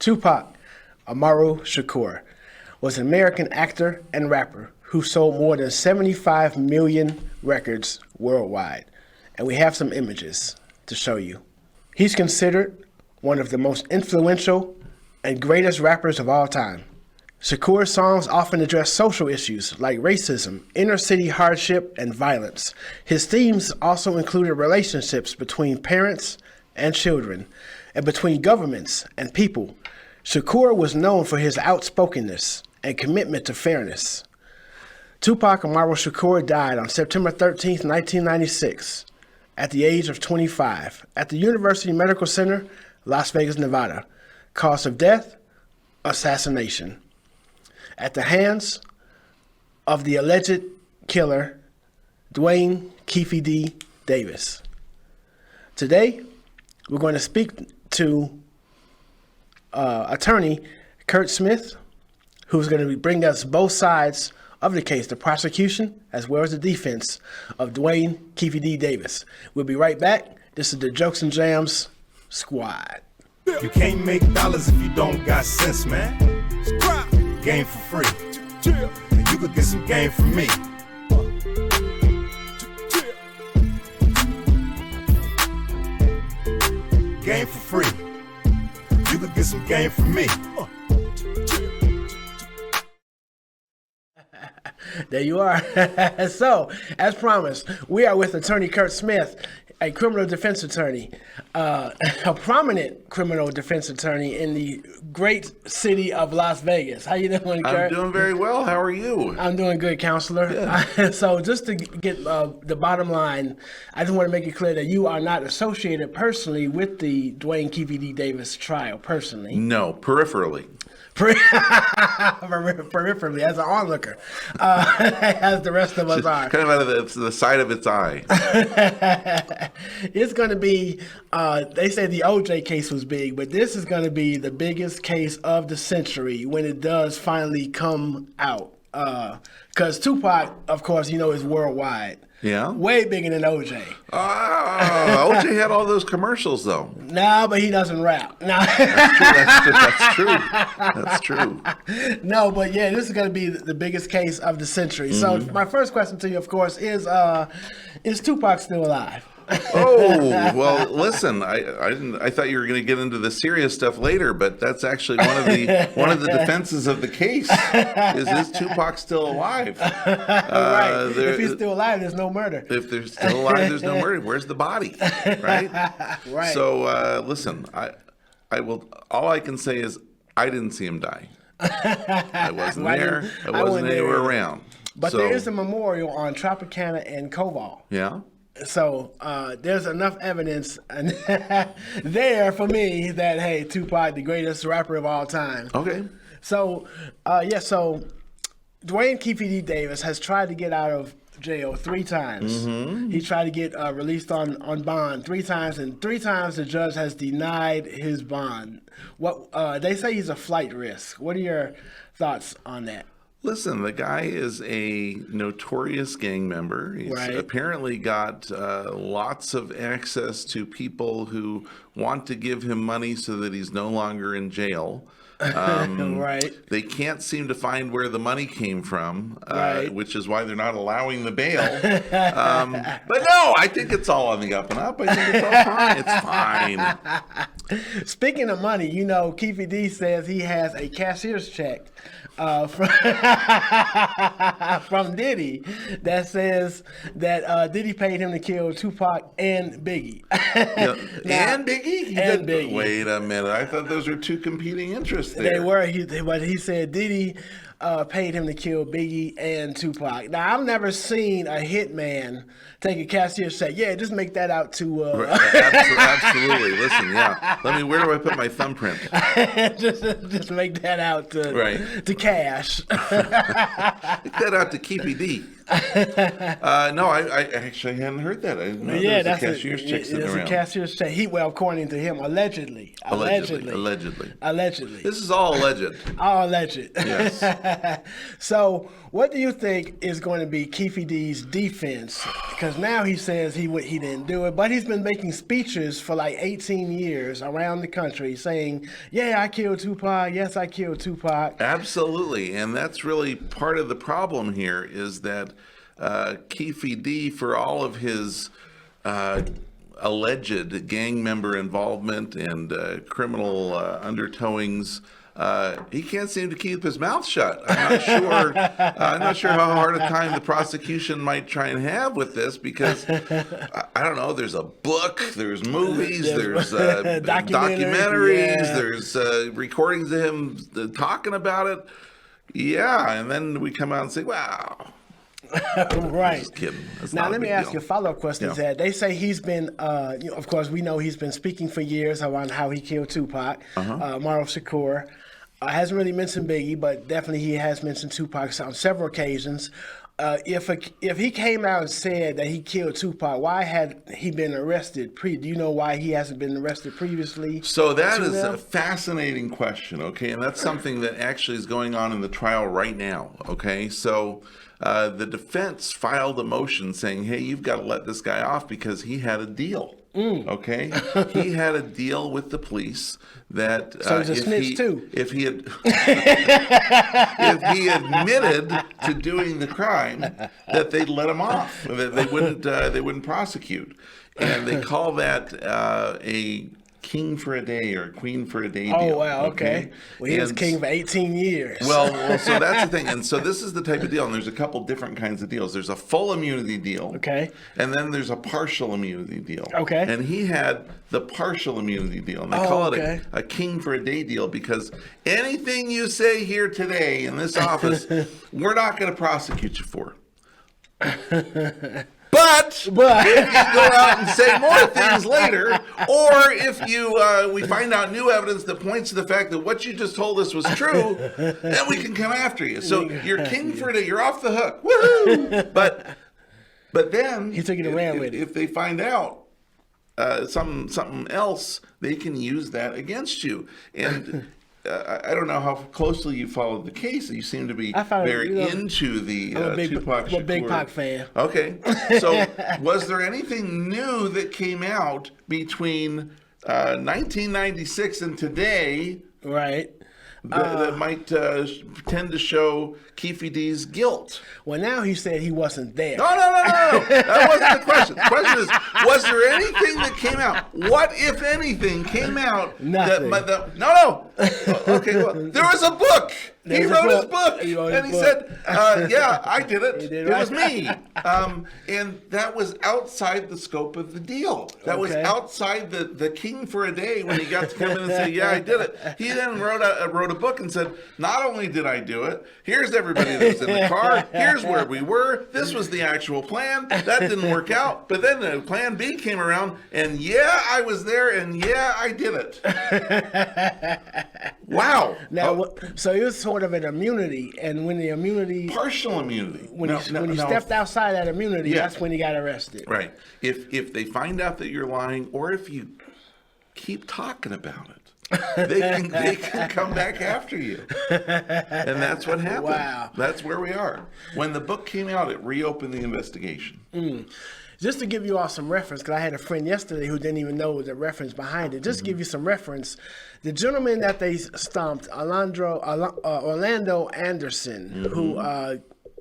Tupac Amaru Shakur was an American actor and rapper who sold more than 75 million records worldwide. And we have some images to show you. He's considered one of the most influential and greatest rappers of all time. Shakur's songs often address social issues like racism, inner city hardship, and violence. His themes also included relationships between parents and children, and between governments and people. Shakur was known for his outspokenness and commitment to fairness. Tupac Amaru Shakur died on September 13, 1996, at the age of 25, at the University Medical Center, Las Vegas, Nevada. Cause of death, assassination. At the hands of the alleged killer, Dwayne Keefe D. Davis. Today, we're going to speak to attorney Kurt Smith, who's going to bring us both sides of the case, the prosecution as well as the defense of Dwayne Keefe D. Davis. We'll be right back. This is the Jokes and Jamz Squad. You can't make dollars if you don't got sense, man. Game for free. You could get some game from me. Game for free. You could get some game from me. There you are. So, as promised, we are with attorney Kurt Smith, a criminal defense attorney, a prominent criminal defense attorney in the great city of Las Vegas. How you doing, Kurt? I'm doing very well. How are you? I'm doing good, counselor. So just to get the bottom line, I just want to make it clear that you are not associated personally with the Dwayne Keefe D. Davis trial, personally. No, peripherally. Peripherally, as an onlooker, as the rest of us are. Kind of out of the side of its eye. It's going to be, they say the OJ case was big, but this is going to be the biggest case of the century when it does finally come out. Because Tupac, of course, is worldwide. Yeah. Way bigger than OJ. OJ had all those commercials, though. No, but he doesn't rap. No. That's true. That's true. No, but yeah, this is going to be the biggest case of the century. Mm-hmm. So my first question to you, of course, is Tupac still alive? Oh, well, listen, I thought you were going to get into the serious stuff later, but that's actually one of the defenses of the case is Tupac still alive? Right. If he's still alive, there's no murder. If there's still alive, there's no murder. Where's the body? Right? Right. So listen, I will. All I can say is I didn't see him die. I wasn't there. I wasn't anywhere around. But there is a memorial on Tropicana and Koval. Yeah. So there's enough evidence there for me that, hey, Tupac, the greatest rapper of all time. Okay. So, so Dwayne Keefe D. Davis has tried to get out of jail 3 times. Mm-hmm. He tried to get released on bond 3 times, and 3 times the judge has denied his bond. What they say he's a flight risk. What are your thoughts on that? Listen, the guy is a notorious gang member. He's apparently got lots of access to people who want to give him money so that he's no longer in jail. Right. They can't seem to find where the money came from, which is why they're not allowing the bail. But no, I think it's all on the up and up. I think it's all fine. It's fine. Speaking of money, Keefe D says he has a cashier's check from Diddy that says that Diddy paid him to kill Tupac and Biggie. And Biggie? Biggie. Wait a minute. I thought those were 2 competing interests there. They were. But he said Diddy paid him to kill Biggie and Tupac. Now, I've never seen a hitman take a cashier's check. Yeah, just make that out to... Absolutely. Listen, yeah. Where do I put my thumbprint? just make that out to cash. Make that out to Keefe D. No, I actually hadn't heard that. I didn't know there was a cashier's check sitting around. It's a cashier's check. According to him, allegedly. Allegedly. This is all alleged. All alleged. Yes. So, what do you think is going to be Keefe D's defense? Because now he says he didn't do it, but he's been making speeches for like 18 years around the country saying, "Yeah, I killed Tupac. Yes, I killed Tupac." Absolutely, and that's really part of the problem here is that Keefe D, for all of his alleged gang member involvement and criminal undertowings, he can't seem to keep his mouth shut. I'm not sure how hard a time the prosecution might try and have with this because I don't know. There's a book, there's movies, there's documentaries, there's recordings of him talking about it. Yeah, and then we come out and say, "Wow." Right. Just kidding. That's now, not a let me big ask deal. you a follow-up question. Yeah. That they say he's been, of course, we know he's been speaking for years around how he killed Tupac. Mauro Shakur hasn't really mentioned Biggie, but definitely he has mentioned Tupac on several occasions. If he came out and said that he killed Tupac, why had he been arrested? Do you know why he hasn't been arrested previously? So that is a fascinating question, okay? And that's something that actually is going on in the trial right now, okay? So the defense filed a motion saying, hey, you've got to let this guy off because he had a deal, okay? He had a deal with the police that so he's a snitch too. If he had if he admitted to doing the crime, that they'd let him off, that they wouldn't prosecute. And they call that a king for a day or queen for a day deal. Oh, wow, okay. Well, he was king for 18 years. Well, so that's the thing. And so this is the type of deal, and there's a couple different kinds of deals. There's a full immunity deal. Okay. And then there's a partial immunity deal. Okay. And he had the partial immunity deal. And they call it a king for a day deal because anything you say here today in this office, we're not going to prosecute you for. But if you go out and say more things later, or if we find out new evidence that points to the fact that what you just told us was true, then we can come after you. So you're king for a day. You're off the hook. Woohoo! But then he took it and ran with it. If they find out something else, they can use that against you. And I don't know how closely you followed the case. You seem to be very into the Tupac Shakur. I'm a big Pac fan. Okay. So was there anything new that came out between 1996 and today right. that might tend to show Keefe D's guilt? Well, now he said he wasn't there. No. That wasn't the question. The question is, was there anything that came out? What, if anything, came out? Nothing. No. Okay, well, there was a book. He wrote his book. And he said, yeah, I did it. It was me. And that was outside the scope of the deal. That was outside the king for a day when he got to come in and say, yeah, I did it. He then wrote a book and said, not only did I do it, here's everybody that was in the car. Here's where we were. This was the actual plan. That didn't work out. But then the plan B came around, and yeah, I was there, and yeah, I did it. Wow. Now, so it was sort of an immunity, and when the immunity... Partial immunity. When he stepped outside that immunity, that's when he got arrested. Right. If they find out that you're lying, or if you keep talking about it, they can come back after you. And that's what happened. Wow. That's where we are. When the book came out, it reopened the investigation. Just to give you all some reference, because I had a friend yesterday who didn't even know the reference behind it. Just to give you some reference, the gentleman that they stomped, Orlando Anderson, who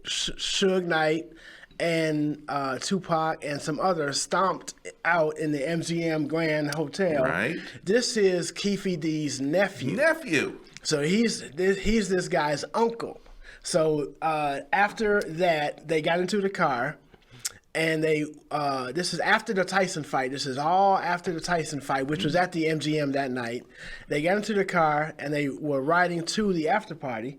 Suge Knight and Tupac and some others stomped out in the MGM Grand Hotel. Right. This is Keefe D's nephew. So he's this guy's uncle. So after that, they got into the car. And this is after the Tyson fight. This is all after the Tyson fight, which was at the MGM that night. They got into the car and they were riding to the after party.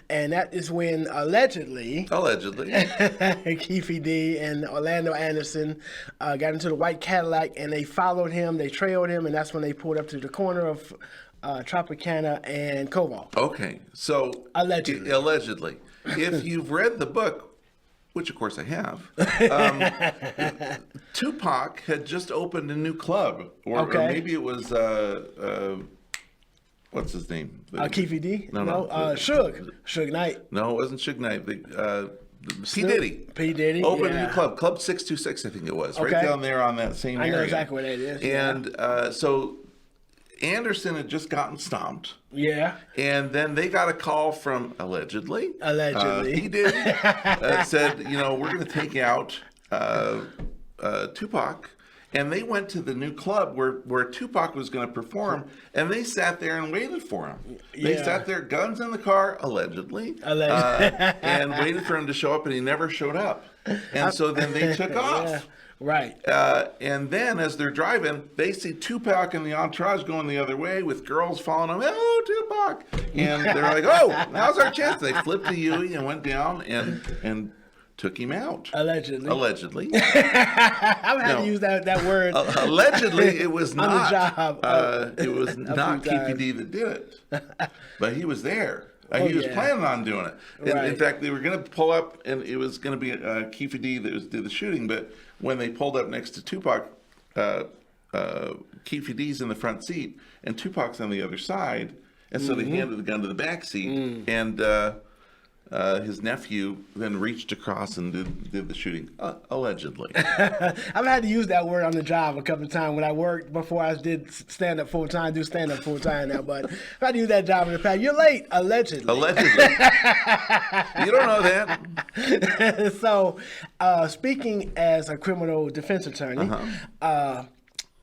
And that is when allegedly Keefe D and Orlando Anderson got into the white Cadillac and they followed him, they trailed him, and that's when they pulled up to the corner of Tropicana and Cobalt. Okay, so allegedly. If you've read the book, which of course I have, Tupac had just opened a new club, or maybe it was what's his name? Keefe D? No. Suge Knight. No, it wasn't Suge Knight. P. Diddy. P. Diddy. Opened a new club, Club 626, I think it was, right down there on that same area. I know exactly where that is. And so Anderson had just gotten stomped. Yeah. And then they got a call from, allegedly. He did. Said, we're going to take out Tupac. And they went to the new club where Tupac was going to perform, and they sat there and waited for him. They sat there, guns in the car, allegedly. And waited for him to show up, and he never showed up. And so then they took off. Yeah. Right. And then as they're driving, they see Tupac and the entourage going the other way with girls following them. Oh, Tupac! And they're like, oh, now's our chance. They flipped a Huey and went down and took him out. Allegedly. I'm going to use that word. Allegedly, it was not. On the job. It was not Keefe D that did it, but he was there. He was planning on doing it. In fact, they were going to pull up, and it was going to be Keefe D that did the shooting. But when they pulled up next to Tupac, Keefe D's in the front seat, and Tupac's on the other side. And so they handed the gun to the back seat, and his nephew then reached across and did the shooting, allegedly. I've had to use that word on the job a couple of times when I worked before I did stand-up full-time, do stand-up full-time now, but I've had to use that job in the past. You're late, allegedly. Allegedly. You don't know that. So, speaking as a criminal defense attorney,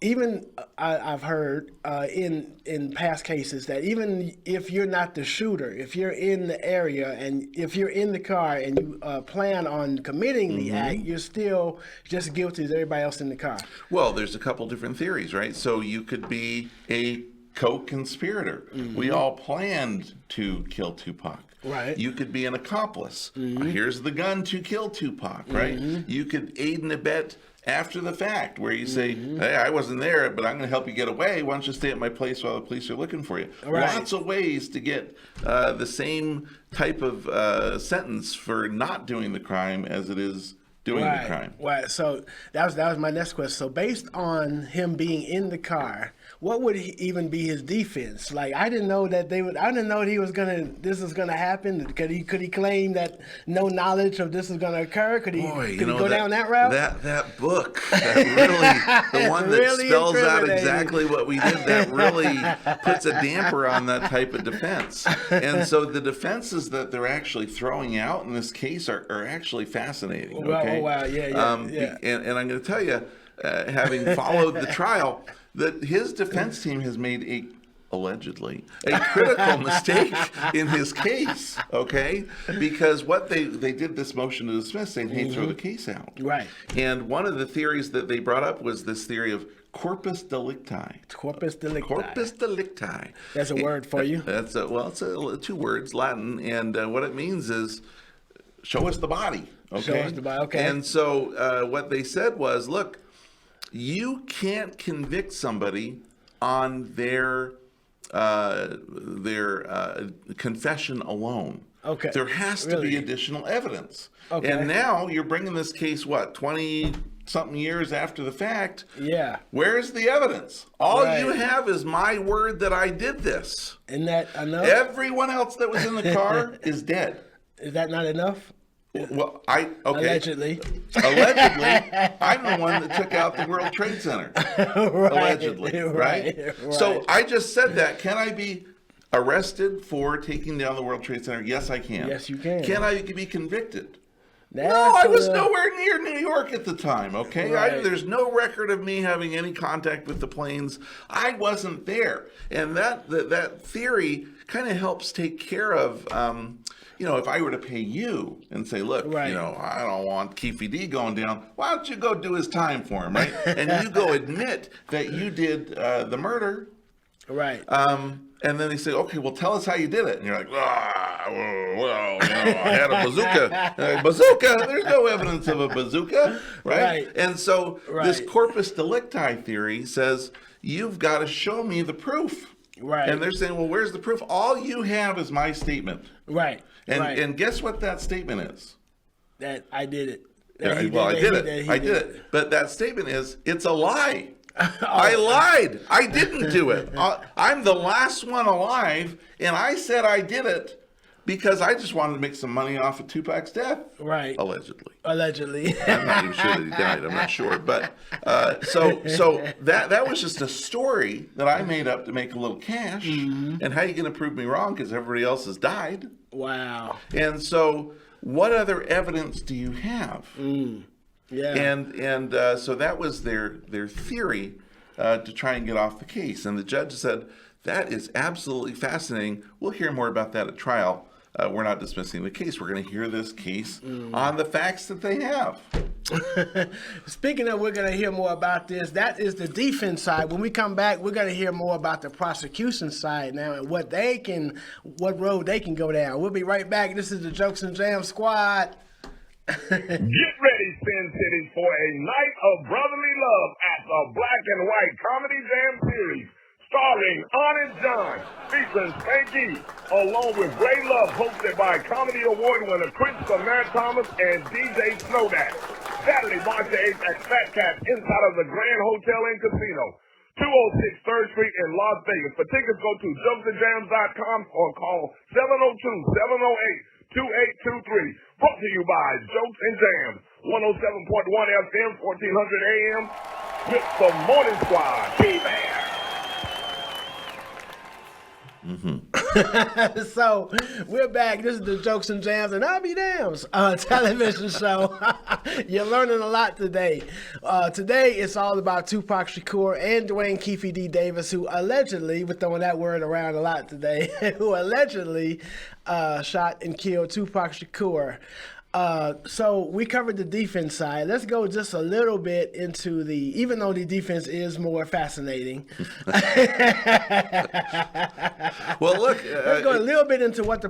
even I've heard in past cases that even if you're not the shooter, if you're in the area and if you're in the car and you plan on committing the act, you're still just guilty as everybody else in the car. Well, there's a couple different theories, right? So you could be a co-conspirator. We all planned to kill Tupac. Right. You could be an accomplice. Here's the gun to kill Tupac, right? You could aid and abet after the fact, where you say, hey, I wasn't there, but I'm going to help you get away. Why don't you stay at my place while the police are looking for you? Right. Lots of ways to get the same type of sentence for not doing the crime as it is doing the crime. Right. So that was my next question. So based on him being in the car, what would even be his defense? Like, I didn't know that I didn't know this was gonna happen. Could he claim that no knowledge of this is gonna occur? Could he go down that route? That book, that really, the one that really spells out exactly what we did, that really puts a damper on that type of defense. And so the defenses that they're actually throwing out in this case are actually fascinating. Okay? Oh, wow, yeah. And I'm going to tell you, having followed the trial, that his defense team has made allegedly a critical mistake in his case, okay? Because what they did this motion to dismiss, saying, hey, throw the case out. Right. And one of the theories that they brought up was this theory of corpus delicti. Corpus delicti. Corpus delicti. That's a word for you? It's two words, Latin, and what it means is show us the body. Okay. Show us the body, okay. And so what they said was, look, you can't convict somebody on their confession alone. Okay. There has to be additional evidence. Okay. And now you're bringing this case, 20-something years after the fact? Yeah. Where's the evidence? All you have is my word that I did this. Isn't that enough? Everyone else that was in the car is dead. Is that not enough? Well, Allegedly, I'm the one that took out the World Trade Center. Allegedly, right? So I just said that. Can I be arrested for taking down the World Trade Center? Yes, I can. Yes, you can. Can I be convicted? No, I was nowhere near New York at the time, okay? Right. There's no record of me having any contact with the planes. I wasn't there. And that theory kind of helps take care of, if I were to pay you and say, look, I don't want Keefe D going down, why don't you go do his time for him, right? And you go admit that you did the murder. Right. And then they say, okay, well, tell us how you did it. And you're like, I had a bazooka. Bazooka? There's no evidence of a bazooka, right? And so this corpus delicti theory says, you've got to show me the proof. Right. And they're saying, well, where's the proof? All you have is my statement. Right. And guess what that statement is? That I did it. I did it. But that statement is, it's a lie. I lied. I didn't do it. I'm the last one alive, and I said I did it because I just wanted to make some money off of Tupac's death. Right. Allegedly. Allegedly. I'm not even sure that he died. I'm not sure. But so that was just a story that I made up to make a little cash. And how are you going to prove me wrong? Because everybody else has died. Wow. And so what other evidence do you have? Yeah. And so that was their theory to try and get off the case. And the judge said, that is absolutely fascinating. We'll hear more about that at trial. We're not dismissing the case. We're going to hear this case on the facts that they have. Speaking of, we're going to hear more about this. That is the defense side. When we come back, we're going to hear more about the prosecution side now and what road they can go down. We'll be right back. This is the Jokes and Jamz squad. Get ready, Sin City, for a night of brotherly love at the Black and White Comedy Jam Series, starring Honest John, featuring Spanky, along with Great Love, hosted by Comedy Award winner Christopher Matt Thomas and DJ Snowdack. Saturday, March 8th at Fat Cat inside of the Grand Hotel and Casino, 206 3rd Street in Las Vegas. For tickets, go to jokesandjams.com or call 702-708-2823. Brought to you by Jokes and Jamz, 107.1 FM, 1400 AM, with the Morning Squad. Be there. So we're back. This is the Jokes and Jamz, and I'll be damned television show. You're learning a lot today. Today it's all about Tupac Shakur and Dwayne Keefe D. Davis, who allegedly, we're throwing that word around a lot today, who allegedly shot and killed Tupac Shakur. So we covered the defense side. Let's go just a little bit into even though the defense is more fascinating. Well, look. Let's go a little bit into what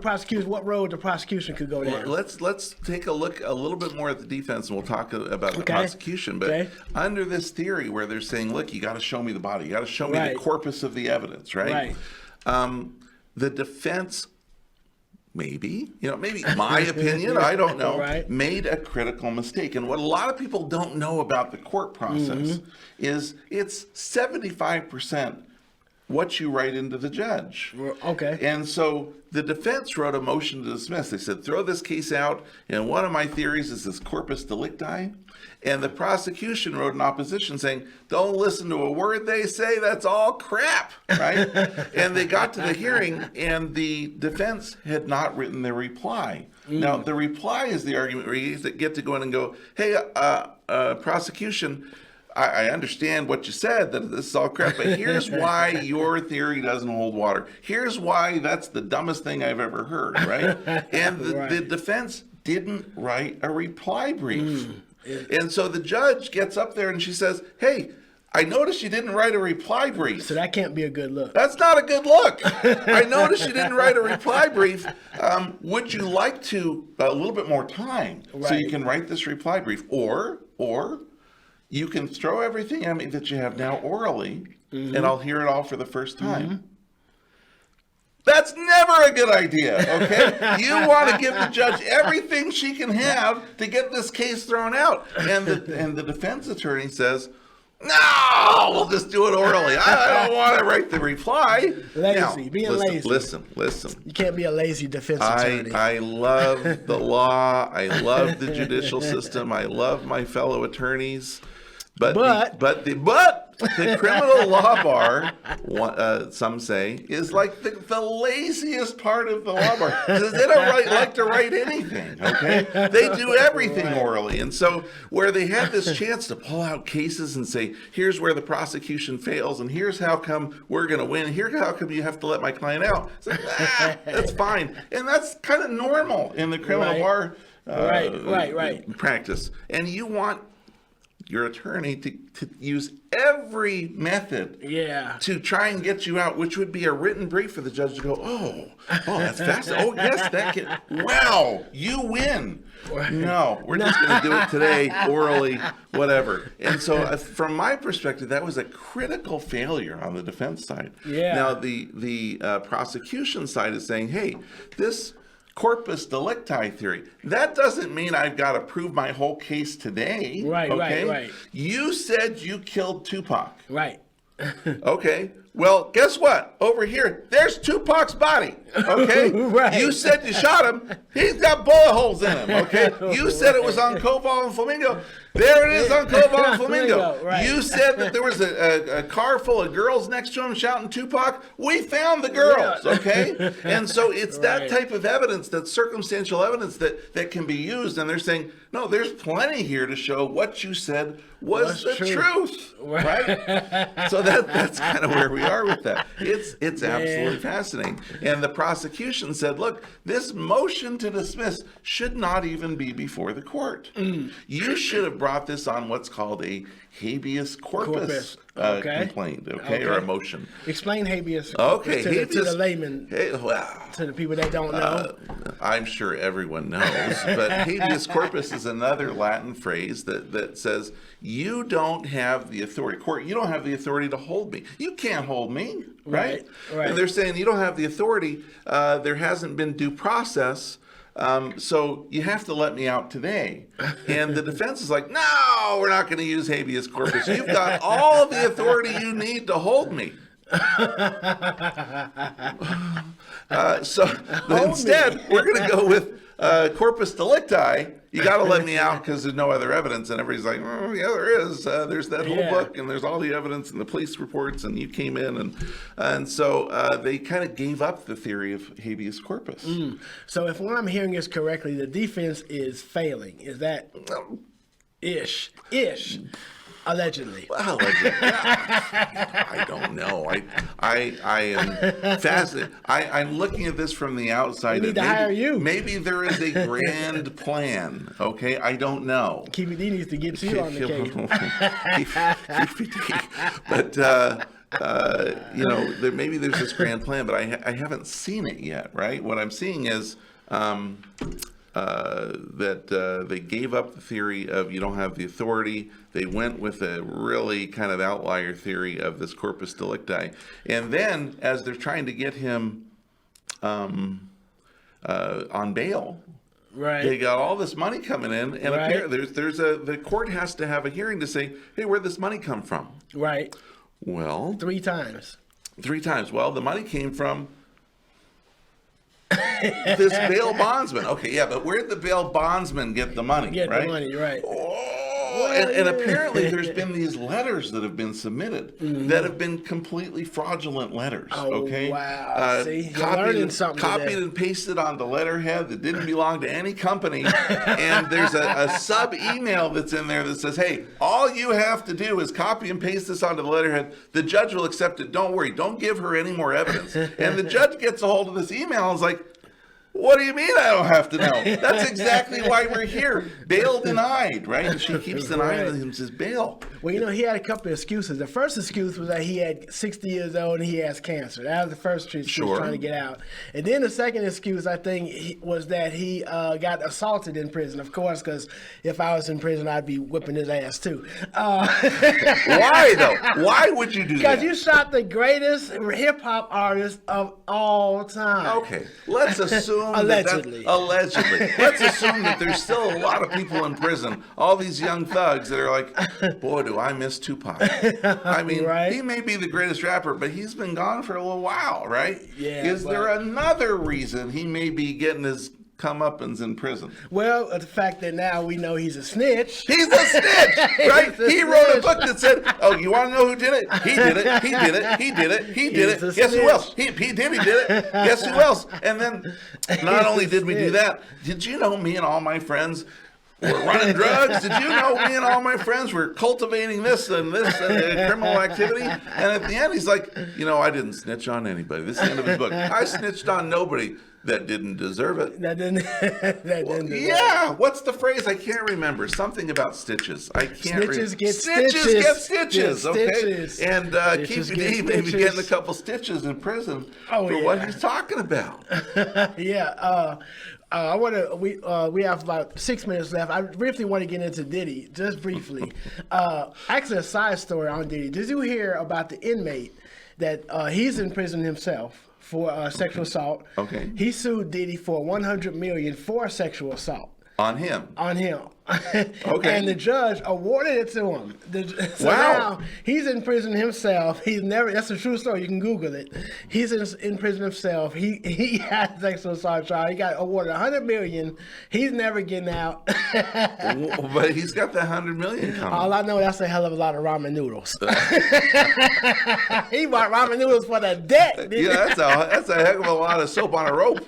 road the prosecution could go down. Let's take a look a little bit more at the defense, and we'll talk about the prosecution. But under this theory where they're saying, look, you got to show me the body. You got to show me the corpus of the evidence, right? The defense, maybe my opinion, I don't know, made a critical mistake. And what a lot of people don't know about the court process is it's 75% what you write into the judge. Okay. And so the defense wrote a motion to dismiss. They said, throw this case out. And one of my theories is this corpus delicti. And the prosecution wrote an opposition saying, don't listen to a word they say. That's all crap, right? And they got to the hearing, and the defense had not written their reply. Now, the reply is the argument where you get to go in and go, hey, prosecution, I understand what you said, that this is all crap, but here's why your theory doesn't hold water. Here's why that's the dumbest thing I've ever heard, right? And the defense didn't write a reply brief. And so the judge gets up there and she says, hey, I noticed you didn't write a reply brief. So that can't be a good look. That's not a good look. I noticed you didn't write a reply brief. Would you like to a little bit more time so you can write this reply brief? Or you can throw everything at me that you have now orally, and I'll hear it all for the first time. That's never a good idea, okay? You want to give the judge everything she can have to get this case thrown out. And the defense attorney says, no, we'll just do it orally. I don't want to write the reply. Being lazy. Listen. You can't be a lazy defense attorney. I love the law. I love the judicial system. I love my fellow attorneys. But the criminal law bar, some say, is like the laziest part of the law bar. Because they don't like to write anything, okay? They do everything orally. And so where they had this chance to pull out cases and say, here's where the prosecution fails, and here's how come we're going to win, here's how come you have to let my client out. It's like, that's fine. And that's kind of normal in the criminal bar practice. And you want your attorney to use every method to try and get you out, which would be a written brief for the judge to go, oh, that's fast. Oh, yes, that can, wow, you win. No, we're just going to do it today, orally, whatever. And so from my perspective, that was a critical failure on the defense side. Now, the prosecution side is saying, hey, this corpus delicti theory. That doesn't mean I've got to prove my whole case today. Right, okay? right. You said you killed Tupac. Right. Okay. Well, guess what? Over here, there's Tupac's body. Okay. Right. You said you shot him. He's got bullet holes in him. Okay. You said it was on Koval and Flamingo. There it is on Koval and Flamingo. Right. You said that there was a car full of girls next to him shouting Tupac. We found the girls. Okay. And so it's that type of evidence, that circumstantial evidence that can be used. And they're saying, no, there's plenty here to show what you said was the truth. Right. So that's kind of where we are with that. It's absolutely fascinating. And the prosecution said, look, this motion to dismiss should not even be before the court. You should have brought this on what's called a habeas corpus complaint, or a motion. Explain habeas corpus to the layman, to the people that don't know. I'm sure everyone knows, but habeas corpus is another Latin phrase that says you don't have the authority. Court, you don't have the authority to hold me. You can't hold me, right? And they're saying you don't have the authority. There hasn't been due process. So you have to let me out today. And the defense is like, no, we're not going to use habeas corpus. You've got all the authority you need to hold me. Instead, we're going to go with corpus delicti. You got to let me out because there's no other evidence. And everybody's like, oh, yeah, there is. There's that whole book, and there's all the evidence and the police reports, and you came in. And so they kind of gave up the theory of habeas corpus. So if what I'm hearing is correctly, the defense is failing. Is that ish? Allegedly. Well, I don't know. I am fascinated. I'm looking at this from the outside. We need to hire you. Maybe there is a grand plan. Okay, I don't know. Keefe D needs to get you on the case. Keefe D. But maybe there's this grand plan, but I haven't seen it yet. Right? What I'm seeing is that they gave up the theory of you don't have the authority. They went with a really kind of outlier theory of this corpus delicti. And then, as they're trying to get him on bail, they got all this money coming in, and apparently the court has to have a hearing to say, hey, where'd this money come from? Right. Well, three times. Well, the money came from this bail bondsman. Okay, yeah, but where'd the bail bondsman get the money? The money, right. And apparently there's been these letters that have been submitted that have been completely fraudulent letters. Wow. See, you're learning something copied and pasted on the letterhead that didn't belong to any company. And there's a sub-email that's in there that says, hey, all you have to do is copy and paste this onto the letterhead. The judge will accept it. Don't worry. Don't give her any more evidence. And the judge gets a hold of this email and is like, what do you mean I don't have to know? That's exactly why we're here. Bail denied, right? And she keeps denying him his bail. Well, he had a couple of excuses. The first excuse was that he had 60 years old and he has cancer. That was the first excuse trying to get out. And then the second excuse, I think, was that he got assaulted in prison. Of course, because if I was in prison, I'd be whipping his ass too. Why, though? Why would you do that? Because you shot the greatest hip-hop artist of all time. Okay, let's assume Allegedly. Allegedly. Let's assume that there's still a lot of people in prison, all these young thugs that are like, boy, do I miss Tupac. I mean, he may be the greatest rapper, but he's been gone for a little while, right? Yeah. Is there another reason he may be getting his comeuppance in prison? Well, the fact that now we know he's a snitch. He's a snitch, right? He wrote a book that said, oh, you want to know who did it? He did it. He did it. He did it. He did it. Guess who else? He did it. Guess who else? And then not only did we do that, did you know me and all my friends were running drugs? Did you know me and all my friends were cultivating this and criminal activity? And at the end, he's like, I didn't snitch on anybody. This is the end of his book. I snitched on nobody. That didn't deserve it. That didn't deserve it. What's the phrase? I can't remember. Something about stitches. I can't remember. Snitches get stitches. Okay. Stitches. And Keefe D may be getting a couple stitches in prison for what he's talking about. I want to. We have about 6 minutes left. I briefly want to get into Diddy, just briefly. Actually, a side story on Diddy. Did you hear about the inmate that he's in prison himself? for sexual assault. Okay. He sued Diddy for $100 million for sexual assault. On him. Okay. And the judge awarded it to him. So Wow. now he's in prison himself. That's a true story. You can Google it. He's in prison himself. He had a sexual assault trial. He got awarded $100 million. He's never getting out. But he's got the $100 million coming. All I know, that's a hell of a lot of ramen noodles. He bought ramen noodles for the debt. Yeah, that's a heck of a lot of soap on a rope.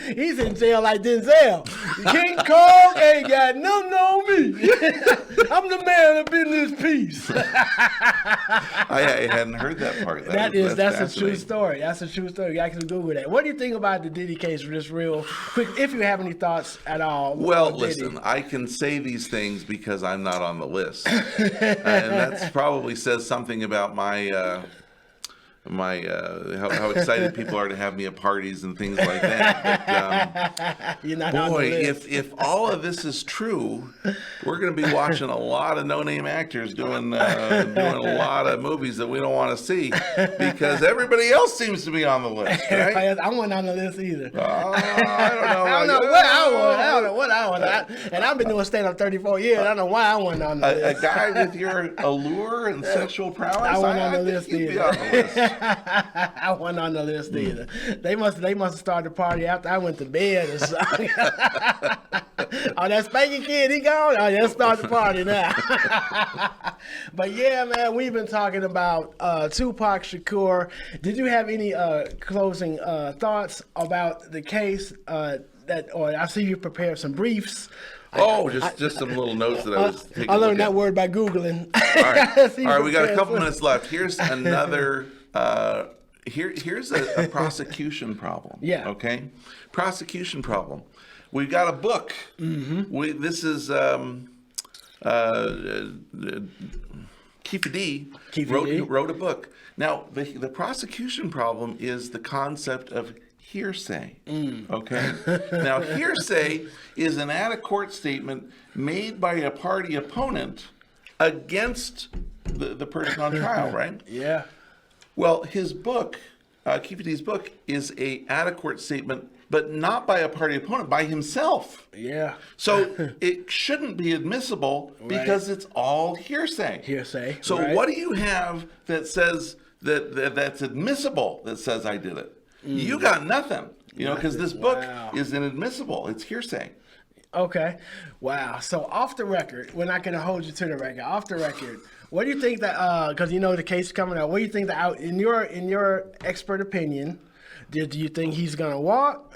He's in jail like Denzel. King Kong ain't got nothing on me. I'm the man up in this piece. I hadn't heard that part. That's a true story. That's a true story. You actually Google that. What do you think about the Diddy case, just real quick, if you have any thoughts at all? Well, listen, I can say these things because I'm not on the list. And that probably says something about my how excited people are to have me at parties and things like that. But, you're not on the boy, list. if all of this is true, we're going to be watching a lot of no-name actors doing a lot of movies that we don't want to see because everybody else seems to be on the list. Right? I wasn't on the list either. I don't know. I don't know what I was. I don't know what I was. And I've been doing stand-up 34 years. I don't know why I wasn't on the list. A guy with your allure and sexual prowess, I wasn't on the list you'd be either. on the list. I wasn't on the list either. They must have started the party after I went to bed or something. Oh, that spanking kid, he gone? Oh, let's start the party now. But yeah, man, we've been talking about Tupac Shakur. Did you have any closing thoughts about the case? Or I see you prepared some briefs. Just some little notes that I was taking. I learned that word by Googling. All right, we got a couple minutes left. Here's another. Here's a prosecution problem. Yeah. Okay. Prosecution problem. We've got a book. Mm-hmm. This is Keefe D. wrote a book. Now the prosecution problem is the concept of hearsay. Okay. Now hearsay is an out-of-court statement made by a party opponent against the person on trial, right? Yeah. Well, his book, Keefe D's book, is a out-of-court statement, but not by a party opponent, by himself. Yeah. So it shouldn't be admissible because it's all hearsay. Hearsay. So what do you have that says that's admissible that says I did it? You got nothing, because this book is inadmissible. It's hearsay. Okay. Wow. So off the record, we're not going to hold you to the record. Off the record, what do you think that? Because the case is coming out. What do you think that? In your expert opinion, do you think he's going to walk?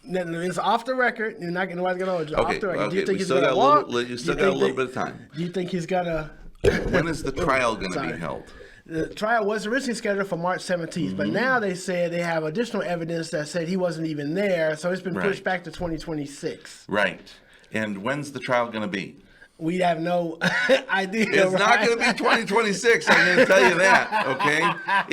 It's off the record. You're not nobody's going to hold you. Off the record. Okay. Do you think he's going to walk? You still got a little bit of time. Do you think he's going to? When is the trial going to be held? The trial was originally scheduled for March 17th, but now they said they have additional evidence that said he wasn't even there, so it's been pushed back to 2026. Right. And when's the trial going to be? We have no idea. It's not going to be 2026. I'm going to tell you that, okay?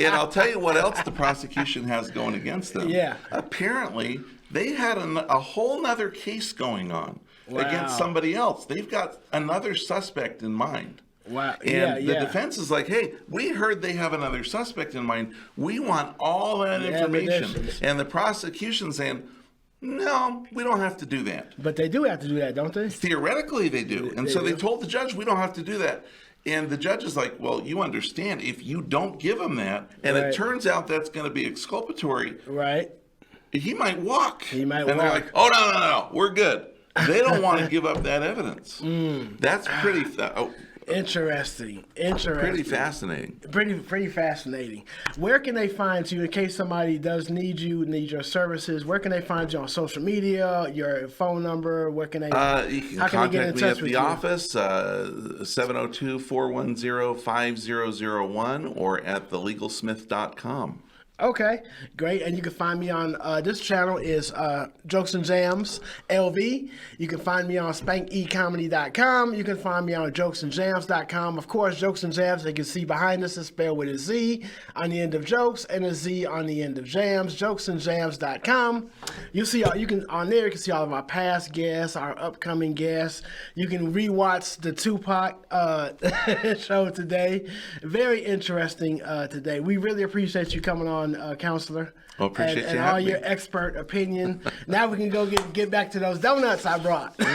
And I'll tell you what else the prosecution has going against them. Yeah. Apparently, they had a whole nother case going on against somebody else. They've got another suspect in mind. Wow. And the defense is like, hey, we heard they have another suspect in mind. We want all that information. And the prosecution's saying, no, we don't have to do that. But they do have to do that, don't they? Theoretically, they do. And so they told the judge, we don't have to do that. And the judge is like, well, you understand, if you don't give him that, and it turns out that's going to be exculpatory, he might walk. He might walk. And they're like, oh, no, we're good. They don't want to give up that evidence. That's pretty... Interesting. Pretty fascinating. Pretty fascinating. Where can they find you in case somebody does need your services? Where can they find you on social media? Your phone number? Where can they? You can contact me at the office, 702-410-5001, or at thelegalsmith.com. Okay, great. And you can find me on this channel is Jokez and Jamz LV. You can find me on spankecomedy.com. You can find me on jokesandjams.com. Of course, Jokez and Jamz, you can see behind us is spelled with a Z on the end of jokes and a Z on the end of jams. Jokesandjams.com. You can on there. You can see all of our past guests, our upcoming guests. You can rewatch the Tupac show today. Very interesting today. We really appreciate you coming on on, Counselor. Well, appreciate you and all having your me. expert opinion. Now we can go get back to those donuts I brought. Well,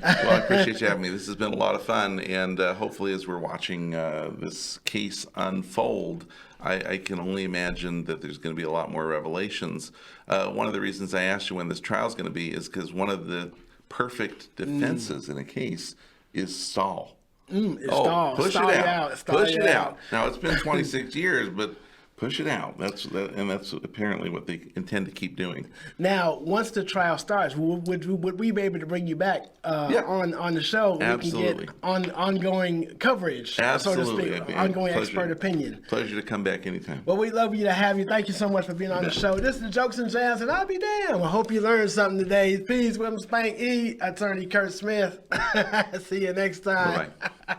I appreciate you having me. This has been a lot of fun, and hopefully as we're watching this case unfold, I can only imagine that there's going to be a lot more revelations. One of the reasons I asked you when this trial is going to be is because one of the perfect defenses in a case is stall. Stall push it it out. out. Push it out. Now, it's been 26 years, but push it out. That's apparently what they intend to keep doing. Now, once the trial starts, would we be able to bring you back on the show? Absolutely. We can get ongoing coverage, Absolutely. so to speak, ongoing expert opinion. Pleasure to come back anytime. Well, we'd love you to have you. Thank you so much for being on the show. This is Jokez and Jamz, and I'll be damned. I hope you learned something today. Peace, William Spank E, Attorney Kurt Smith. See you next time. Bye-bye.